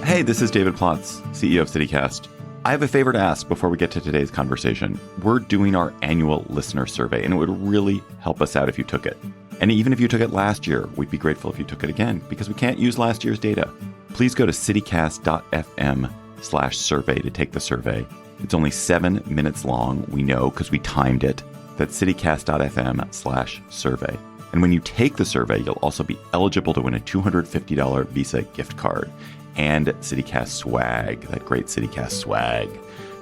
Hey, this is David Plotz, CEO of CityCast. I have a favor to ask before we get to today's conversation. We're doing our annual listener survey, and it would really help us out if you took it. And even if you took it last year, we'd be grateful if you took it again, because we can't use last year's data. Please go to citycast.fm/survey to take the survey. It's only 7 minutes long, we know, because we timed it. That's citycast.fm/survey. And when you take the survey, you'll also be eligible to win a $250 Visa gift card and CityCast swag, that great CityCast swag.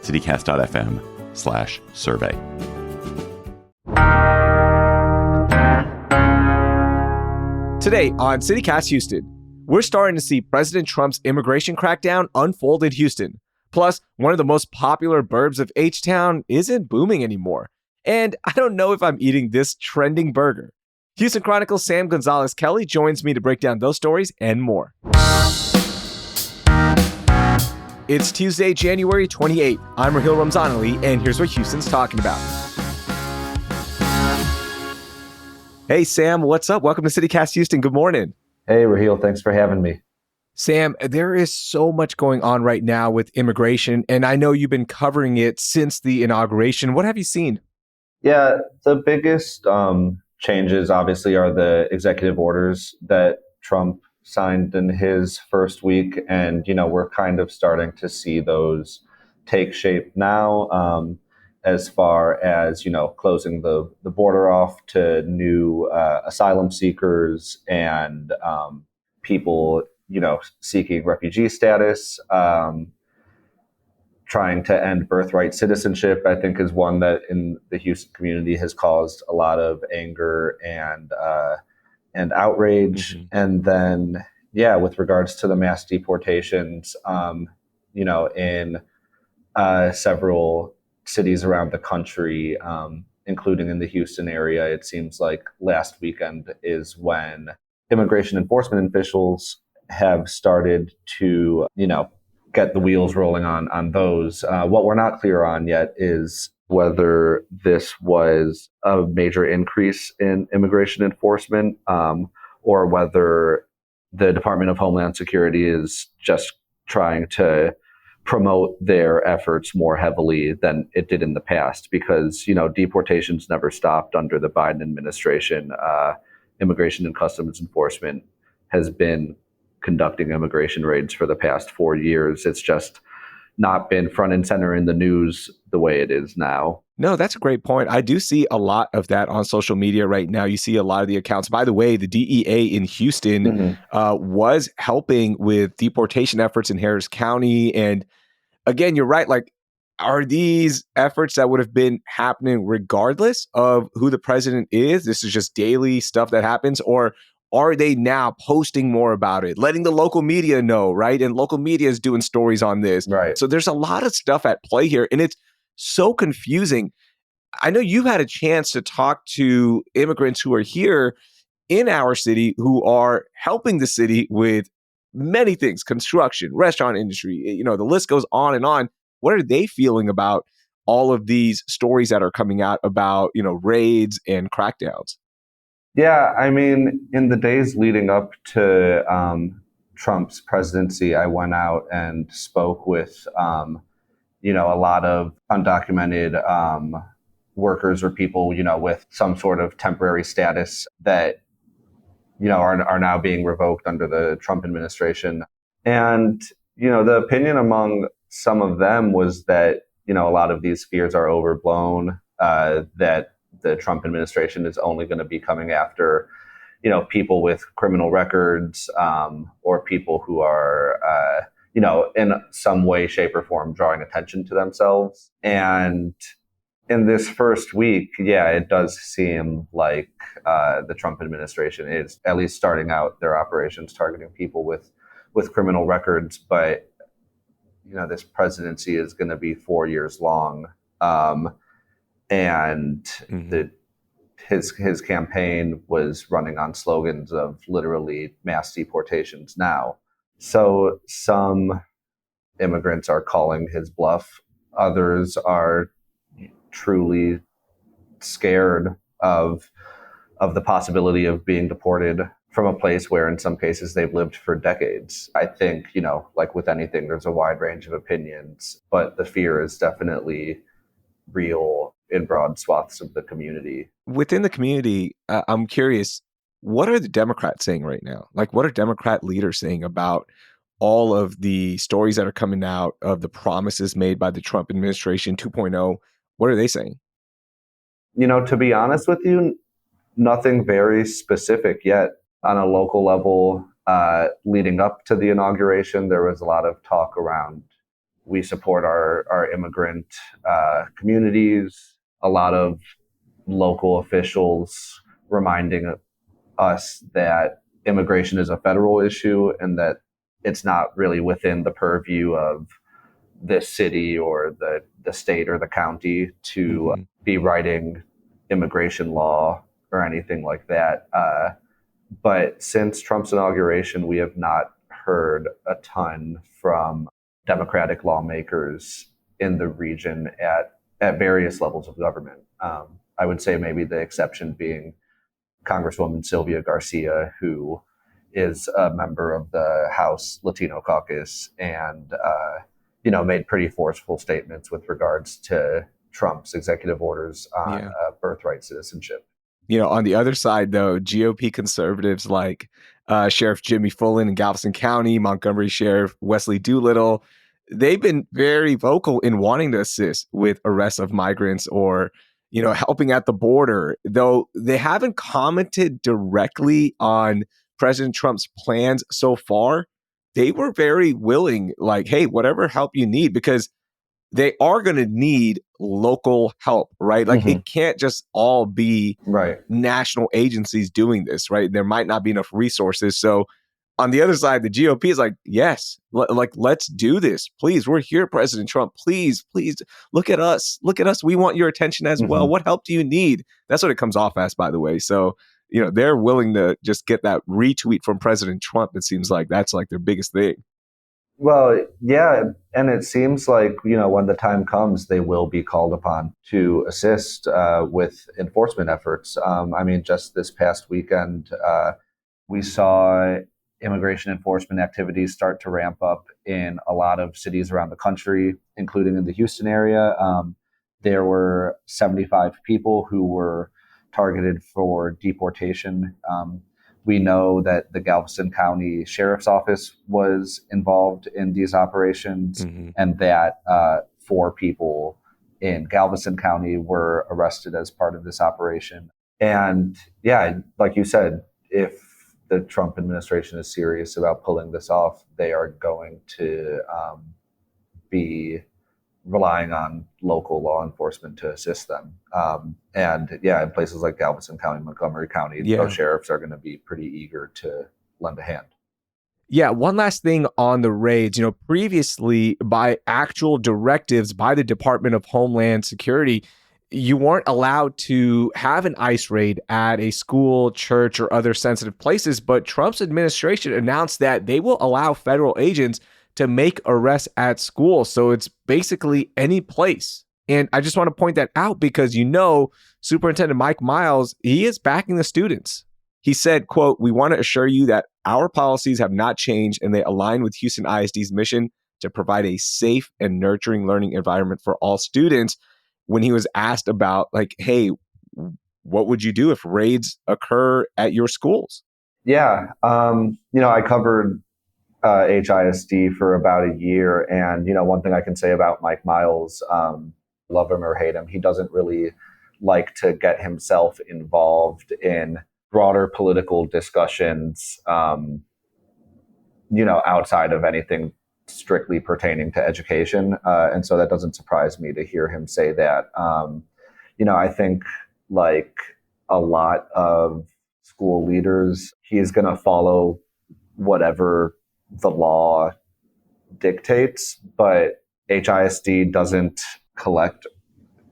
citycast.fm/survey. Today on CityCast Houston, we're starting to see President Trump's immigration crackdown unfold in Houston. Plus, one of the most popular burbs of H-Town isn't booming anymore. And I don't know if I'm eating this trending burger. Houston Chronicle Sam González Kelly joins me to break down those stories and more. It's Tuesday, January 28th. I'm Raheel Ramzanali, and here's what Houston's talking about. Hey, Sam, what's up? Welcome to CityCast Houston. Good morning. Hey, Raheel. Thanks for having me. Sam, there is so much going on right now with immigration, and I know you've been covering it since the inauguration. What have you seen? Yeah, the biggest changes, obviously, are the executive orders that Trump signed in his first week. And, we're kind of starting to see those take shape now, as far as, closing the border off to new asylum seekers and people, seeking refugee status. Trying to end birthright citizenship, I think, is one that in the Houston community has caused a lot of anger and outrage. Mm-hmm. And then, with regards to the mass deportations, in several cities around the country, including in the Houston area, it seems like last weekend is when immigration enforcement officials have started to, get the wheels rolling on those. What we're not clear on yet is whether this was a major increase in immigration enforcement, or whether the Department of Homeland Security is just trying to promote their efforts more heavily than it did in the past, because, deportations never stopped under the Biden administration. Immigration and Customs Enforcement has been conducting immigration raids for the past 4 years. It's just not been front and center in the news the way it is now. No, that's a great point. I do see a lot of that on social media right now. You see a lot of the accounts. By the way, the DEA in Houston was helping with deportation efforts in Harris County. And again, you're right. Like, are these efforts that would have been happening regardless of who the president is? This is just daily stuff that happens, or are they now posting more about it, letting the local media know, right? And local media is doing stories on this. Right. So there's a lot of stuff at play here, and it's so confusing. I know you've had a chance to talk to immigrants who are here in our city who are helping the city with many things, construction, restaurant industry, the list goes on and on. What are they feeling about all of these stories that are coming out about, raids and crackdowns? Yeah, I mean, in the days leading up to Trump's presidency, I went out and spoke with, a lot of undocumented workers or people, with some sort of temporary status that, are now being revoked under the Trump administration. And, the opinion among some of them was that, a lot of these fears are overblown, that the Trump administration is only going to be coming after, people with criminal records, or people who are, in some way, shape, or form drawing attention to themselves. And in this first week, it does seem like the Trump administration is at least starting out their operations targeting people with criminal records. But, this presidency is going to be 4 years long. And his campaign was running on slogans of literally mass deportations now. So some immigrants are calling his bluff. Others are truly scared of the possibility of being deported from a place where in some cases they've lived for decades. I think, like with anything, there's a wide range of opinions, but the fear is definitely real in broad swaths of the community. Within the community, I'm curious, what are the Democrats saying right now? Like, what are Democrat leaders saying about all of the stories that are coming out of the promises made by the Trump administration 2.0? What are they saying? To be honest with you, nothing very specific yet. On a local level, leading up to the inauguration, there was a lot of talk around we support our immigrant communities, a lot of local officials reminding us that immigration is a federal issue and that it's not really within the purview of this city or the state or the county to be writing immigration law or anything like that. But since Trump's inauguration, we have not heard a ton from Democratic lawmakers in the region at various levels of government. I would say maybe the exception being Congresswoman Sylvia Garcia, who is a member of the House Latino Caucus and, made pretty forceful statements with regards to Trump's executive orders on birthright citizenship. On the other side, though, GOP conservatives like Sheriff Jimmy Fullen in Galveston County, Montgomery Sheriff Wesley Doolittle, they've been very vocal in wanting to assist with arrests of migrants or, helping at the border, though they haven't commented directly on President Trump's plans so far. They were very willing, like, hey, whatever help you need, because they are going to need local help, right? Like it can't just all be national agencies doing this, right? There might not be enough resources. So on the other side, the GOP is like, yes, let's do this. Please, we're here, President Trump. Please look at us. Look at us. We want your attention as well. What help do you need? That's what it comes off as, by the way. So, they're willing to just get that retweet from President Trump. It seems like that's like their biggest thing. Well, yeah. And it seems like, when the time comes, they will be called upon to assist with enforcement efforts. Just this past weekend, we saw immigration enforcement activities start to ramp up in a lot of cities around the country, including in the Houston area. There were 75 people who were targeted for deportation. We know that the Galveston County Sheriff's Office was involved in these operations and that 4 people in Galveston County were arrested as part of this operation. And yeah, like you said, if the Trump administration is serious about pulling this off, they are going to be relying on local law enforcement to assist them. In places like Galveston County, Montgomery County, those sheriffs are going to be pretty eager to lend a hand. Yeah, one last thing on the raids. Previously, by actual directives by the Department of Homeland Security, you weren't allowed to have an ICE raid at a school, church, or other sensitive places, but Trump's administration announced that they will allow federal agents to make arrests at school. So it's basically any place. And I just want to point that out because Superintendent Mike Miles, he is backing the students. He said, quote, "We want to assure you that our policies have not changed and they align with Houston ISD's mission to provide a safe and nurturing learning environment for all students." When he was asked about hey, what would you do if raids occur at your schools? Yeah. I covered HISD for about a year. And, one thing I can say about Mike Miles, love him or hate him, he doesn't really like to get himself involved in broader political discussions, outside of anything strictly pertaining to education. And so that doesn't surprise me to hear him say that. I think like a lot of school leaders, he's going to follow whatever the law dictates, but HISD doesn't collect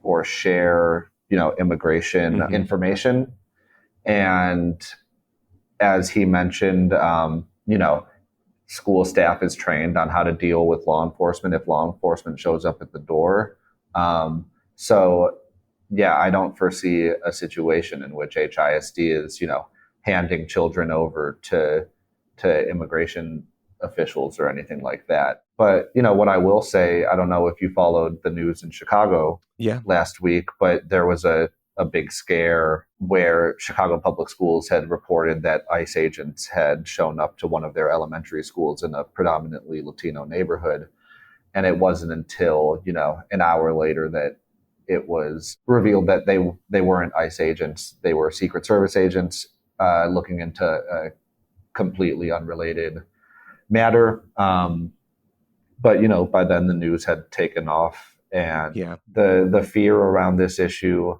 or share, immigration information. And as he mentioned, school staff is trained on how to deal with law enforcement if law enforcement shows up at the door. I don't foresee a situation in which HISD is, handing children over to immigration officials or anything like that. But, what I will say, I don't know if you followed the news in Chicago last week, but there was a big scare where Chicago Public Schools had reported that ICE agents had shown up to one of their elementary schools in a predominantly Latino neighborhood. And it wasn't until, an hour later that it was revealed that they weren't ICE agents. They were Secret Service agents looking into a completely unrelated matter. But, by then the news had taken off, and the fear around this issue,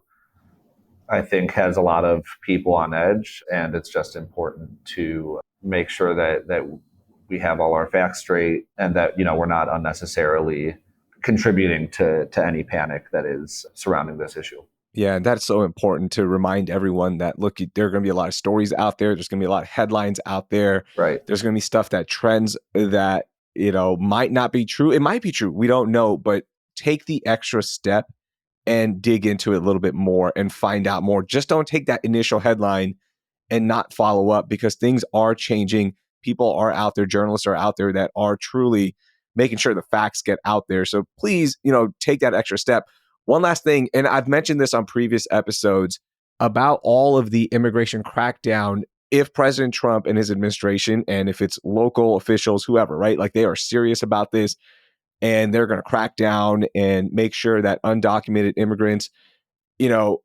I think, has a lot of people on edge. And it's just important to make sure that we have all our facts straight, and that, we're not unnecessarily contributing to any panic that is surrounding this issue. Yeah, and that's so important to remind everyone that, look, there are going to be a lot of stories out there. There's going to be a lot of headlines out there. Right. There's going to be stuff that trends that, might not be true. It might be true. We don't know, but take the extra step and dig into it a little bit more and find out more. Just don't take that initial headline and not follow up, because things are changing. People are out there, journalists are out there that are truly making sure the facts get out there. So please, take that extra step. One last thing, and I've mentioned this on previous episodes about all of the immigration crackdown. If President Trump and his administration, and if it's local officials, whoever, right, like they are serious about this and they're going to crack down and make sure that undocumented immigrants,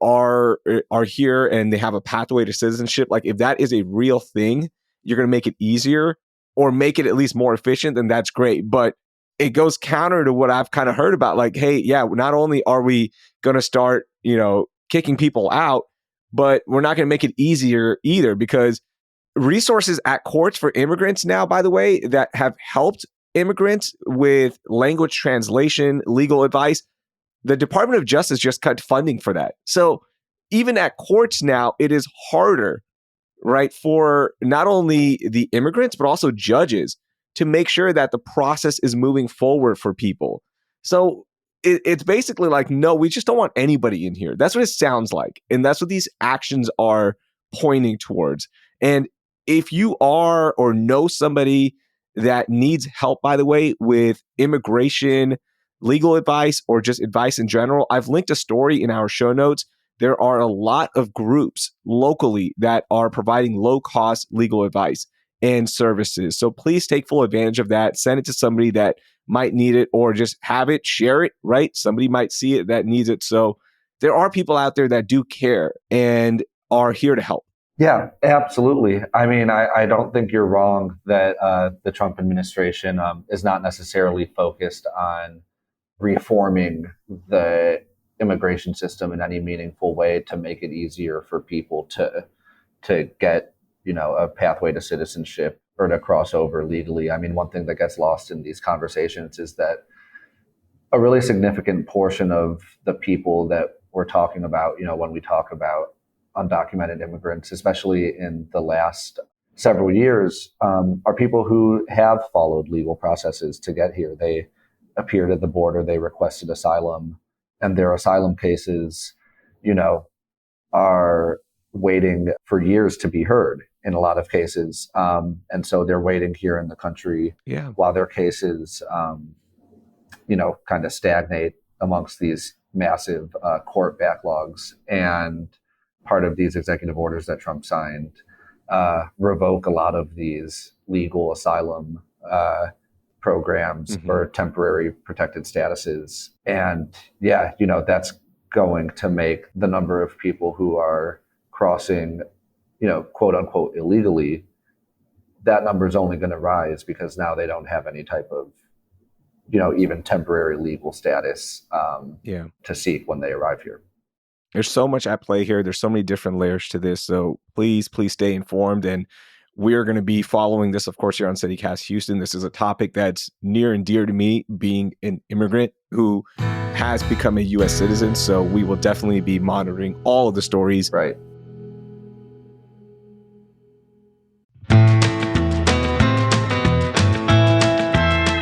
are here and they have a pathway to citizenship. Like if that is a real thing, you're going to make it easier or make it at least more efficient, then that's great. But it goes counter to what I've kind of heard about, like, hey, yeah, not only are we going to start, kicking people out, but we're not going to make it easier either, because resources at courts for immigrants now, by the way, that have helped immigrants with language translation, legal advice, the Department of Justice just cut funding for that. So even at courts now, it is harder, right, for not only the immigrants, but also judges to make sure that the process is moving forward for people. So it's basically like, no, we just don't want anybody in here. That's what it sounds like. And that's what these actions are pointing towards. And if you are or know somebody that needs help, by the way, with immigration, legal advice, or just advice in general, I've linked a story in our show notes. There are a lot of groups locally that are providing low-cost legal advice and services. So please take full advantage of that. Send it to somebody that might need it, or just have it, share it, right? Somebody might see it that needs it. So there are people out there that do care and are here to help. Yeah, absolutely. I mean, I don't think you're wrong that the Trump administration is not necessarily focused on reforming the immigration system in any meaningful way to make it easier for people to get, a pathway to citizenship or to cross over legally. I mean, one thing that gets lost in these conversations is that a really significant portion of the people that we're talking about, when we talk about undocumented immigrants, especially in the last several years, are people who have followed legal processes to get here. They appeared at the border, they requested asylum, and their asylum cases, are waiting for years to be heard in a lot of cases. And so they're waiting here in the country while their cases, kind of stagnate amongst these massive court backlogs. And part of these executive orders that Trump signed revoke a lot of these legal asylum programs or temporary protected statuses. And that's going to make the number of people who are crossing, quote unquote, illegally, that number is only going to rise, because now they don't have any type of, even temporary legal status to seek when they arrive here. There's so much at play here. There's so many different layers to this. So please stay informed. And we're going to be following this, of course, here on CityCast Houston. This is a topic that's near and dear to me, being an immigrant who has become a U.S. citizen. So we will definitely be monitoring all of the stories. Right.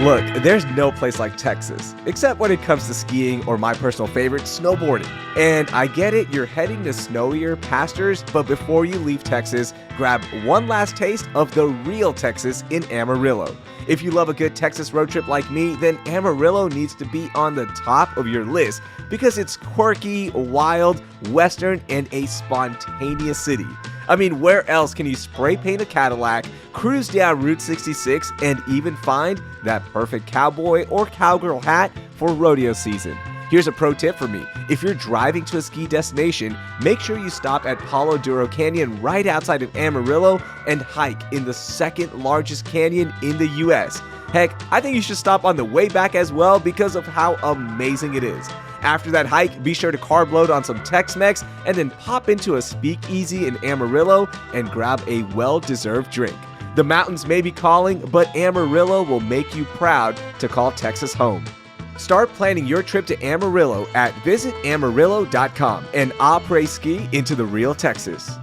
Look, there's no place like Texas, except when it comes to skiing or my personal favorite, snowboarding. And I get it, you're heading to snowier pastures, but before you leave Texas, grab one last taste of the real Texas in Amarillo. If you love a good Texas road trip like me, then Amarillo needs to be on the top of your list because it's quirky, wild, western, and a spontaneous city. I mean, where else can you spray paint a Cadillac, cruise down Route 66, and even find that perfect cowboy or cowgirl hat for rodeo season? Here's a pro tip for me. If you're driving to a ski destination, make sure you stop at Palo Duro Canyon right outside of Amarillo and hike in the second largest canyon in the US. Heck, I think you should stop on the way back as well because of how amazing it is. After that hike, be sure to carb load on some Tex-Mex and then pop into a speakeasy in Amarillo and grab a well-deserved drink. The mountains may be calling, but Amarillo will make you proud to call Texas home. Start planning your trip to Amarillo at visitamarillo.com and après ski into the real Texas.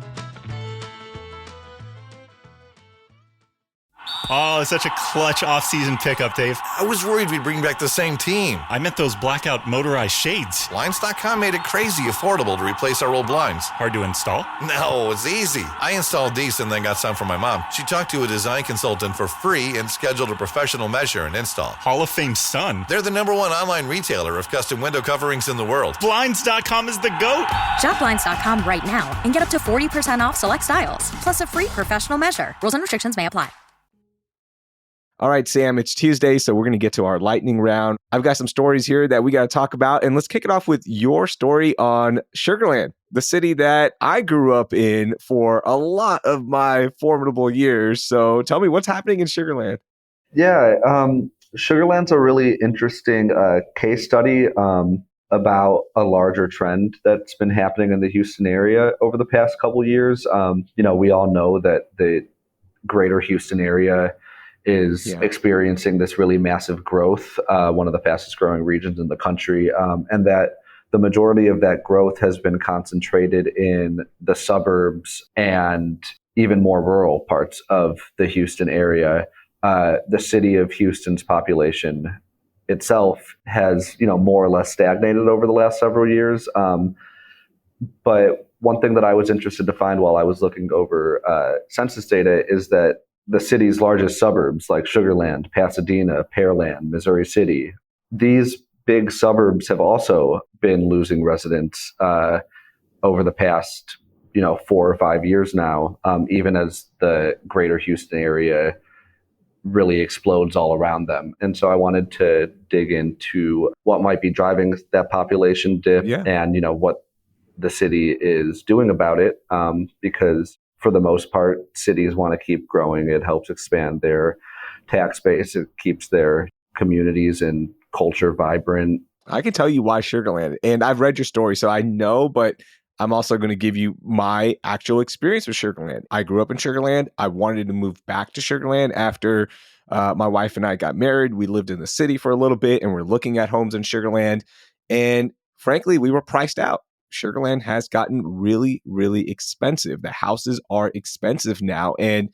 Oh, it's such a clutch off-season pickup, Dave. I was worried we'd bring back the same team. I meant those blackout motorized shades. Blinds.com made it crazy affordable to replace our old blinds. Hard to install? No, it's easy. I installed these and then got some for my mom. She talked to a design consultant for free and scheduled a professional measure and install. Hall of Fame son. They're the #1 online retailer of custom window coverings in the world. Blinds.com is the GOAT. Shop Blinds.com right now and get up to 40% off select styles, plus a free professional measure. Rules and restrictions may apply. All right, Sam, it's Tuesday, so we're going to get to our lightning round. I've got some stories here that we got to talk about, and let's kick it off with your story on Sugarland, the city that I grew up in for a lot of my formidable years. So tell me, what's happening in Sugarland? Yeah, Sugarland's a really interesting case study about a larger trend that's been happening in the Houston area over the past couple of years. We all know that the greater Houston area is experiencing this really massive growth, one of the fastest growing regions in the country, and that the majority of that growth has been concentrated in the suburbs and even more rural parts of the Houston area. The city of Houston's population itself has, more or less stagnated over the last several years. But one thing that I was interested to find while I was looking over census data is that the city's largest suburbs like Sugarland, Pasadena, Pearland, Missouri City, these big suburbs have also been losing residents over the past, 4 or 5 years now, even as the greater Houston area really explodes all around them. And so I wanted to dig into what might be driving that population dip and, what the city is doing about it, because for the most part, cities want to keep growing. It helps expand their tax base. It keeps their communities and culture vibrant. I can tell you why Sugarland, and I've read your story, so I know, but I'm also going to give you my actual experience with Sugarland. I grew up in Sugarland. I wanted to move back to Sugarland after my wife and I got married. We lived in the city for a little bit, and we're looking at homes in Sugarland. And frankly, we were priced out. Sugarland has gotten really, really expensive. The houses are expensive now, and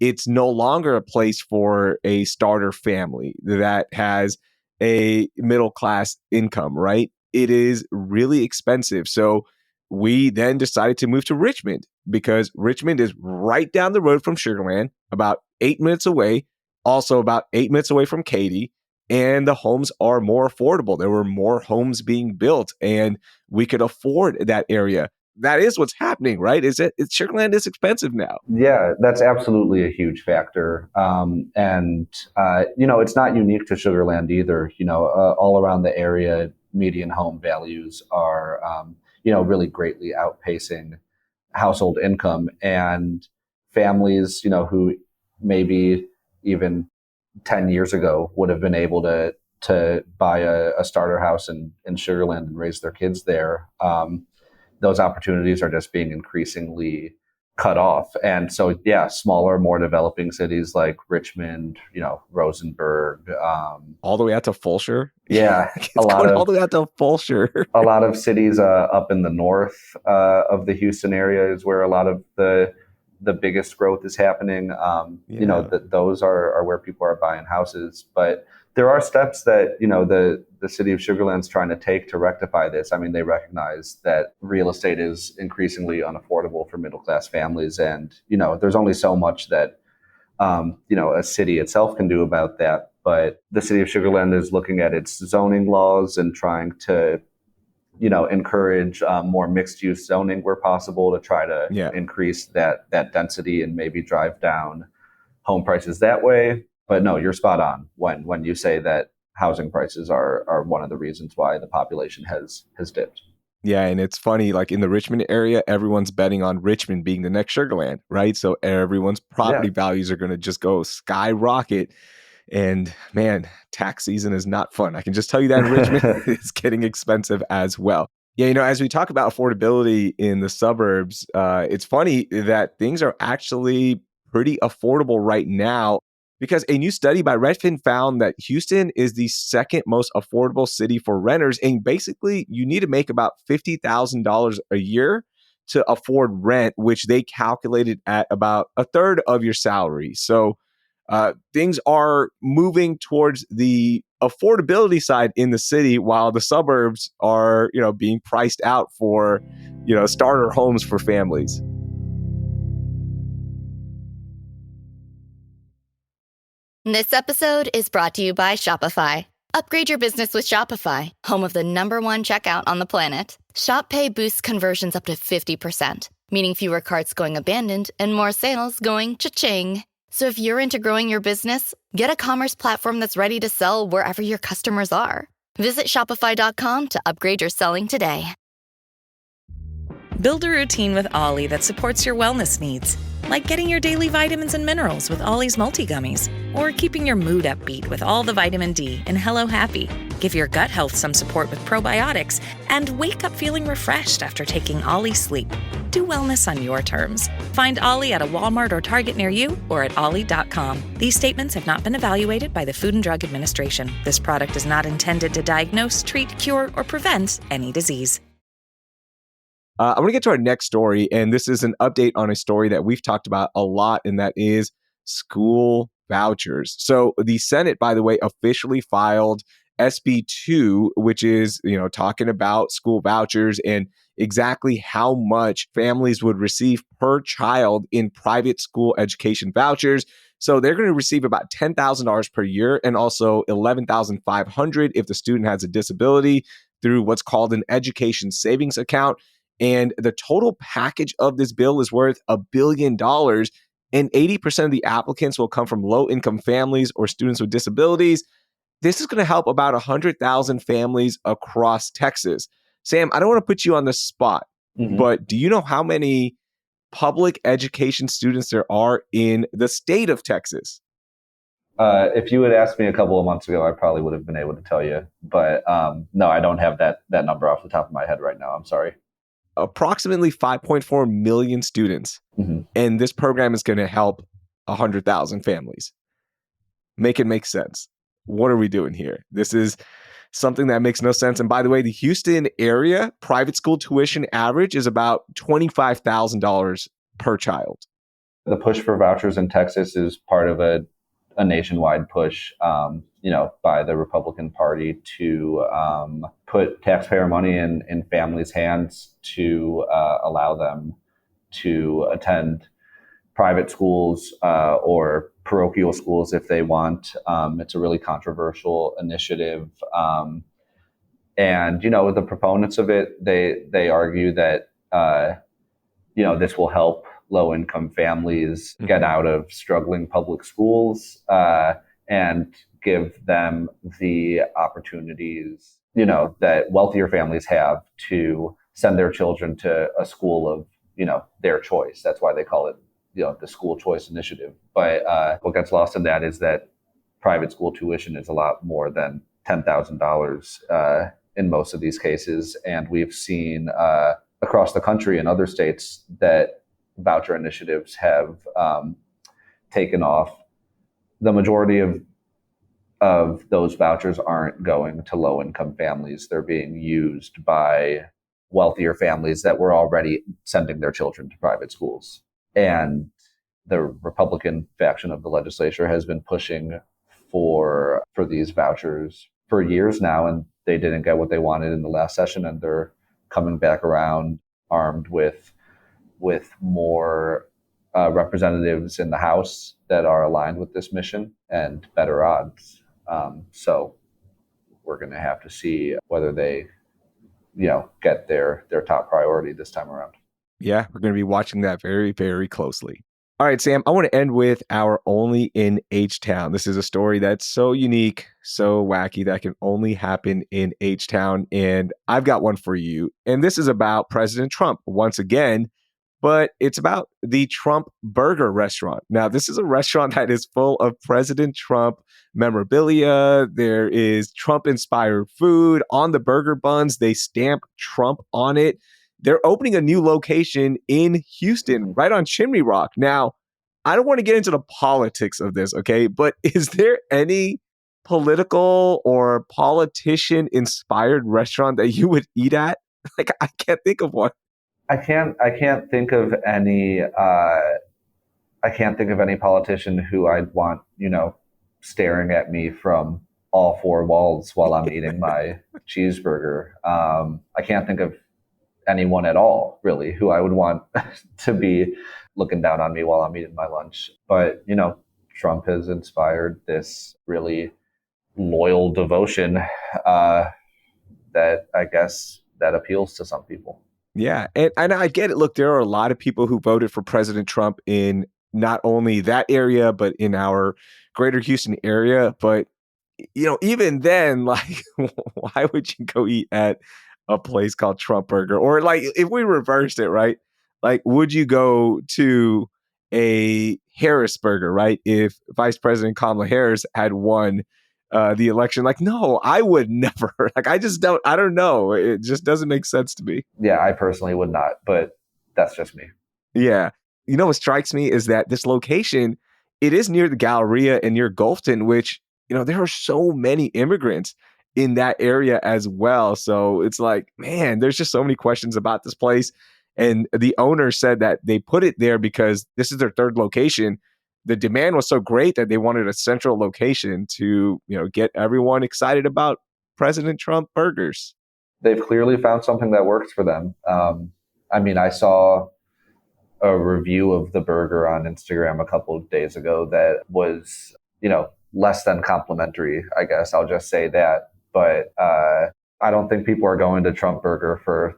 it's no longer a place for a starter family that has a middle-class income, right? It is really expensive. So we then decided to move to Richmond because Richmond is right down the road from Sugarland, about 8 minutes away, also about 8 minutes away from Getty. And the homes are more affordable. There were more homes being built, and we could afford that area. That is what's happening, right? Sugarland is expensive now. Yeah, that's absolutely a huge factor. It's not unique to Sugarland either. All around the area, median home values are, really greatly outpacing household income, and families, who maybe even 10 years ago would have been able to buy a starter house in Sugarland and raise their kids there. Those opportunities are just being increasingly cut off. And so, smaller, more developing cities like Richmond, Rosenberg. All the way out to Fulshire? Yeah. all the way out to Fulshire. A lot of cities up in the north of the Houston area is where a lot of the the biggest growth is happening. Those are where people are buying houses. But there are steps that, the city of Sugarland's trying to take to rectify this. I mean, they recognize that real estate is increasingly unaffordable for middle-class families. And, there's only so much that, a city itself can do about that. But the city of Sugarland is looking at its zoning laws and trying to, encourage more mixed-use zoning where possible to try to increase that density and maybe drive down home prices that way. But no, you're spot on when you say that housing prices are one of the reasons why the population has dipped. Yeah, and it's funny, like in the Richmond area, everyone's betting on Richmond being the next Sugarland, right? So everyone's property values are going to just go skyrocket. And man, tax season is not fun. I can just tell you that in Richmond, it's getting expensive as well. Yeah, as we talk about affordability in the suburbs, it's funny that things are actually pretty affordable right now, because a new study by Redfin found that Houston is the second most affordable city for renters. And basically, you need to make about $50,000 a year to afford rent, which they calculated at about a third of your salary. So things are moving towards the affordability side in the city, while the suburbs are, being priced out for, starter homes for families. This episode is brought to you by Shopify. Upgrade your business with Shopify, home of the #1 checkout on the planet. Shop Pay boosts conversions up to 50%, meaning fewer carts going abandoned and more sales going cha-ching. So if you're into growing your business, get a commerce platform that's ready to sell wherever your customers are. Visit Shopify.com to upgrade your selling today. Build a routine with Alli that supports your wellness needs, like getting your daily vitamins and minerals with Alli's multi-gummies, or keeping your mood upbeat with all the vitamin D in Hello Happy. Give your gut health some support with probiotics, and wake up feeling refreshed after taking Alli Sleep. Do wellness on your terms. Find Alli at a Walmart or Target near you, or at ollie.com. These statements have not been evaluated by the Food and Drug Administration. This product is not intended to diagnose, treat, cure, or prevent any disease. I want to get to our next story, and this is an update on a story that we've talked about a lot, and that is school vouchers. So the Senate, by the way, officially filed SB 2, which is, talking about school vouchers and exactly how much families would receive per child in private school education vouchers. So they're going to receive about $10,000 per year, and also $11,500 if the student has a disability, through what's called an education savings account. And the total package of this bill is worth $1 billion. And 80% of the applicants will come from low-income families or students with disabilities. This is going to help about 100,000 families across Texas. Sam, I don't want to put you on the spot, but do you know how many public education students there are in the state of Texas? If you had asked me a couple of months ago, I probably would have been able to tell you. But no, I don't have that number off the top of my head right now. I'm sorry. Approximately 5.4 million students. And this program is going to help 100,000 families. Make it make sense. What are we doing here? This is something that makes no sense. And by the way, the Houston area private school tuition average is about $25,000 per child. The push for vouchers in Texas is part of a nationwide push, by the Republican Party to put taxpayer money in families' hands to allow them to attend private schools or parochial schools if they want. It's a really controversial initiative. And, the proponents of it, they argue that, this will help low-income families get out of struggling public schools and give them the opportunities, that wealthier families have to send their children to a school of, their choice. That's why they call it, the school choice initiative. But what gets lost in that is that private school tuition is a lot more than $10,000 in most of these cases. And we've seen across the country and other states that voucher initiatives have taken off. The majority of those vouchers aren't going to low-income families. They're being used by wealthier families that were already sending their children to private schools. And the Republican faction of the legislature has been pushing for these vouchers for years now, and they didn't get what they wanted in the last session, and they're coming back around armed with more representatives in the House that are aligned with this mission and better odds. So we're going to have to see whether they, get their top priority this time around. Yeah, we're going to be watching that very, very closely. All right, Sam, I want to end with our Only in H-Town. This is a story that's so unique, so wacky that can only happen in H-Town. And I've got one for you. And this is about President Trump once again, but it's about the Trump Burger restaurant. Now, this is a restaurant that is full of President Trump memorabilia. There is Trump-inspired food. On the burger buns, they stamp Trump on it. They're opening a new location in Houston, right on Chimney Rock. Now, I don't want to get into the politics of this, okay? But is there any political or politician-inspired restaurant that you would eat at? Like, I can't think of one. I can't think of any. I can't think of any politician who I'd want, staring at me from all four walls while I'm eating my cheeseburger. I can't think of anyone at all, really, who I would want to be looking down on me while I'm eating my lunch. But, Trump has inspired this really loyal devotion that I guess that appeals to some people. Yeah, and I get it. Look, there are a lot of people who voted for President Trump in not only that area, but in our greater Houston area. But, even then, like, why would you go eat at a place called Trump Burger? Or like, if we reversed it, right? Like, would you go to a Harris Burger, right? If Vice President Kamala Harris had won the election? Like, no, I would never. Like, I don't know. It just doesn't make sense to me. Yeah, I personally would not, but that's just me. Yeah. What strikes me is that this location, it is near the Galleria and near Gulfton, which, there are so many immigrants in that area as well. So it's like, man, there's just so many questions about this place. And the owner said that they put it there because this is their third location. The demand was so great that they wanted a central location to, get everyone excited about President Trump burgers. They've clearly found something that works for them. I saw a review of the burger on Instagram a couple of days ago that was, less than complimentary, I guess. I'll just say that. But I don't think people are going to Trump Burger for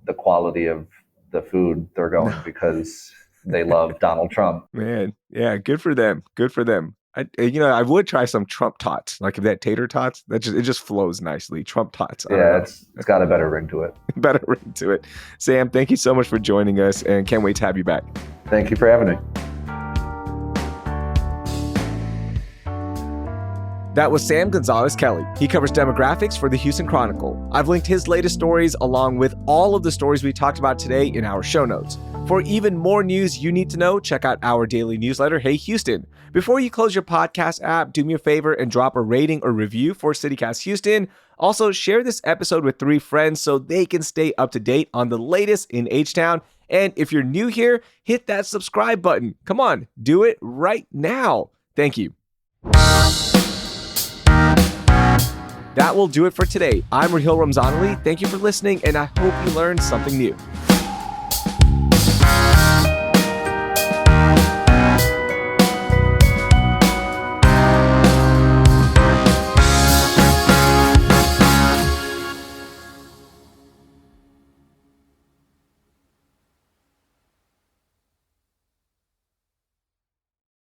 the quality of the food. They're going because they love Donald Trump. Man, yeah, good for them. Good for them. I would try some Trump tots. Like if that tater tots, it just flows nicely. Trump tots. Yeah, it's got a better ring to it. Better ring to it. Sam, thank you so much for joining us, and can't wait to have you back. Thank you for having me. That was Sam González Kelly. He covers demographics for the Houston Chronicle. I've linked his latest stories along with all of the stories we talked about today in our show notes. For even more news you need to know, check out our daily newsletter, Hey Houston. Before you close your podcast app, do me a favor and drop a rating or review for CityCast Houston. Also, share this episode with 3 friends so they can stay up to date on the latest in H-Town. And if you're new here, hit that subscribe button. Come on, do it right now. Thank you. That will do it for today. I'm Raheel Ramzanali. Thank you for listening, and I hope you learned something new.